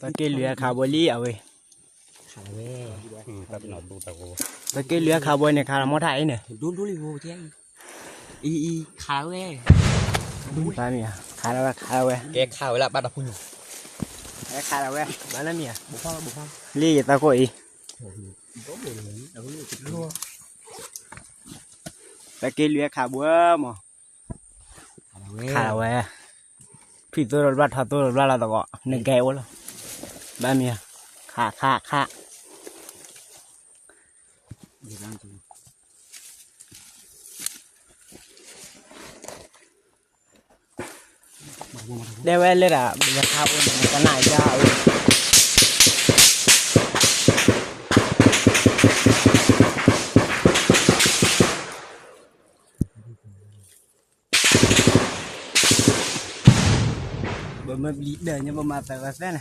ตะเกียเหลือคาร์บอลี่เอาเว้ย ขาเว้ย ตัดหนอดดูตะโก ตะเกียเหลือคาร์บอยเนี่ยคาร์มอไทยเนี่ย ดูลิโว้เจ๊อีขาเว้ย บ้านเมียคาร์แล้วคาร์เว้ย แกข้าวเวลาบ้านเราพูดอยู่ แล้วคาร์เว้ยบ้านแล้วเมีย บุฟฟ่าบุฟฟ่า ลี่ตะโกอี ก็เหมือนเอาลูกติดรัว ตะเกียเหลือคาร์บอยมั้ง ขาเว้ย คาร์เว้ยพี่ตัวรถบัสตัวรถบัสเราตะโกหนึ่งแก้วแล้วบ้านเมียขา ดีร่างจริง ได้เว้ยเลยอ่ะราคาอุ่นมันก็น่าจะเอาบ่มาบีเดินยังบ่มาแต่ก็แซ่นะ